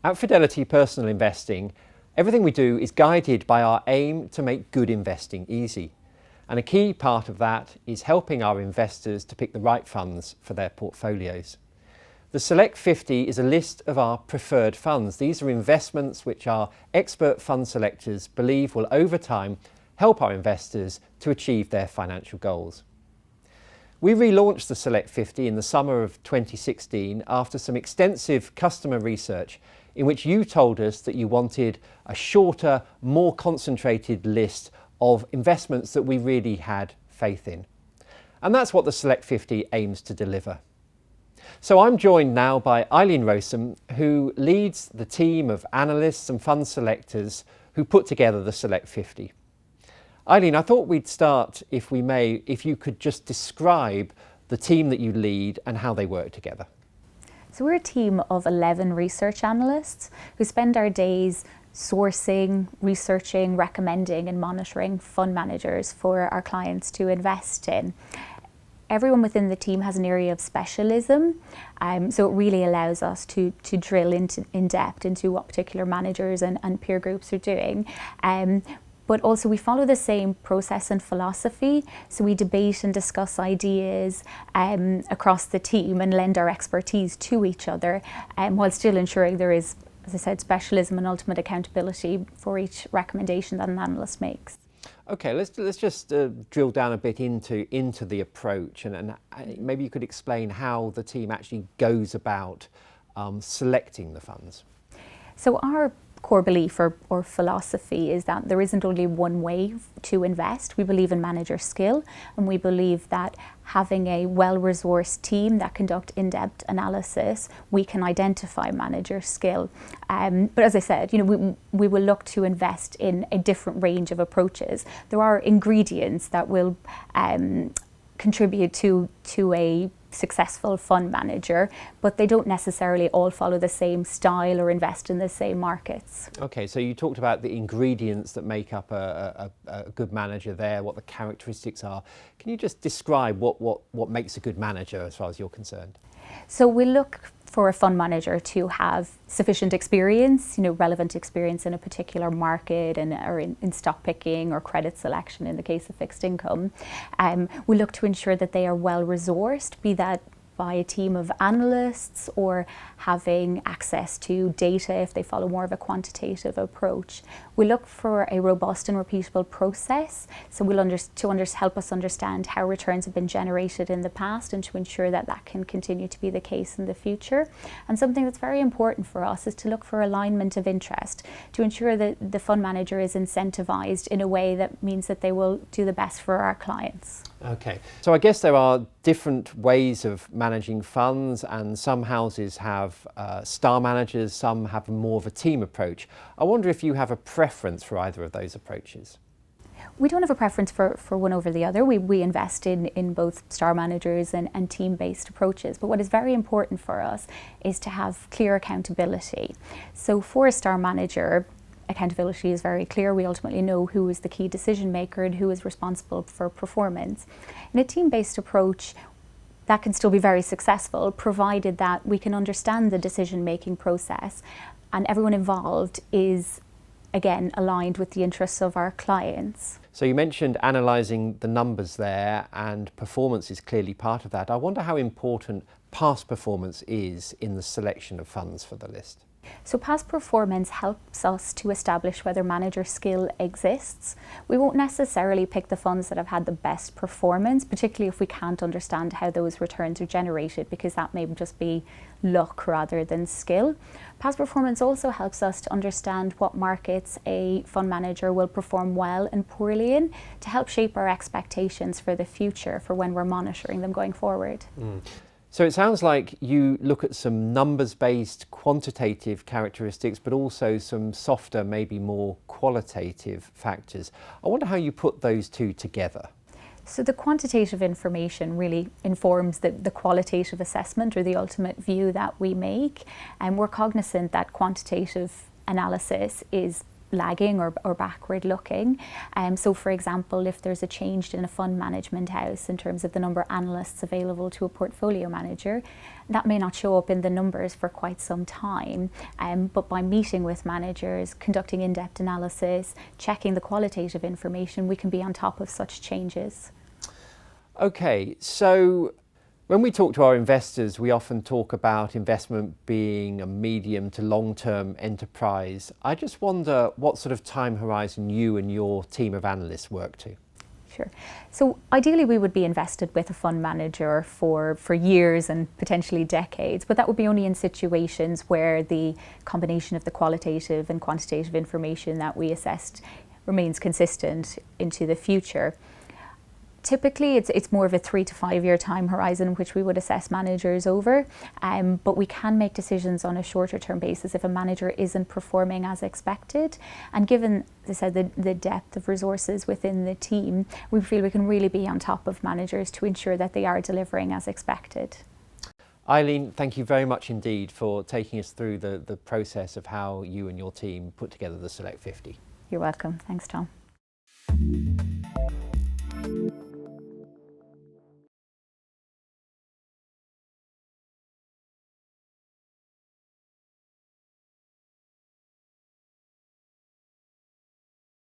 At Fidelity Personal Investing, everything we do is guided by our aim to make good investing easy. And a key part of that is helping our investors to pick the right funds for their portfolios. The Select 50 is a list of our preferred funds. These are investments which our expert fund selectors believe will over time help our investors to achieve their financial goals. We relaunched the Select 50 in the summer of 2016 after some extensive customer research in which you told us that you wanted a shorter, more concentrated list of investments that we really had faith in. And that's what the Select 50 aims to deliver. So I'm joined now by Eileen Rossum, who leads the team of analysts and fund selectors who put together the Select 50. Eileen, I thought we'd start, if we may, if you could just describe the team that you lead and how they work together. So we're a team of 11 research analysts who spend our days sourcing, researching, recommending and monitoring fund managers for our clients to invest in. Everyone within the team has an area of specialism, so it really allows us to drill in depth into what particular managers and peer groups are doing. But also we follow the same process and philosophy, so we debate and discuss ideas across the team and lend our expertise to each other, while still ensuring there is, as I said, specialism and ultimate accountability for each recommendation that an analyst makes. Okay, let's just drill down a bit into the approach, and maybe you could explain how the team actually goes about selecting the funds. So our core belief or philosophy is that there isn't only one way to invest. We believe in manager skill, and we believe that having a well-resourced team that conduct in-depth analysis, we can identify manager skill. But as I said, we will look to invest in a different range of approaches. There are ingredients that will contribute to a successful fund manager, but they don't necessarily all follow the same style or invest in the same markets. Okay, so you talked about the ingredients that make up a good manager there, what the characteristics are. Can you just describe what makes a good manager as far as you're concerned? So we look for a fund manager to have sufficient experience, relevant experience in a particular market or in stock picking or credit selection in the case of fixed income. We look to ensure that they are well resourced, be that by a team of analysts or having access to data if they follow more of a quantitative approach. We look for a robust and repeatable process, so we'll help us understand how returns have been generated in the past and to ensure that that can continue to be the case in the future. And something that's very important for us is to look for alignment of interest, to ensure that the fund manager is incentivized in a way that means that they will do the best for our clients. Okay, so I guess there are different ways of managing funds, and some houses have star managers, some have more of a team approach. I wonder if you have a preference for either of those approaches. We don't have a preference for one over the other. We invest in both star managers and team-based approaches, but what is very important for us is to have clear accountability. So for a star manager, accountability is very clear. We ultimately know who is the key decision maker and who is responsible for performance. In a team-based approach, that can still be very successful, provided that we can understand the decision-making process and everyone involved is, again, aligned with the interests of our clients. So you mentioned analysing the numbers there, and performance is clearly part of that. I wonder how important past performance is in the selection of funds for the list. So past performance helps us to establish whether manager skill exists. We won't necessarily pick the funds that have had the best performance, particularly if we can't understand how those returns are generated, because that may just be luck rather than skill. Past performance also helps us to understand what markets a fund manager will perform well and poorly in, to help shape our expectations for the future for when we're monitoring them going forward. So it sounds like you look at some numbers-based quantitative characteristics, but also some softer, maybe more qualitative factors. I wonder how you put those two together. So the quantitative information really informs the qualitative assessment or the ultimate view that we make. And we're cognizant that quantitative analysis is lagging or backward looking. So for example, if there's a change in a fund management house in terms of the number of analysts available to a portfolio manager, that may not show up in the numbers for quite some time. But by meeting with managers, conducting in-depth analysis, checking the qualitative information, we can be on top of such changes. Okay, so when we talk to our investors, we often talk about investment being a medium to long-term enterprise. I just wonder what sort of time horizon you and your team of analysts work to. Sure. So ideally we would be invested with a fund manager for years and potentially decades, but that would be only in situations where the combination of the qualitative and quantitative information that we assessed remains consistent into the future. Typically, it's more of a 3 to 5 year time horizon which we would assess managers over, but we can make decisions on a shorter term basis if a manager isn't performing as expected. And given, as I said, the depth of resources within the team, we feel we can really be on top of managers to ensure that they are delivering as expected. Eileen, thank you very much indeed for taking us through the process of how you and your team put together the Select 50. You're welcome. Thanks, Tom.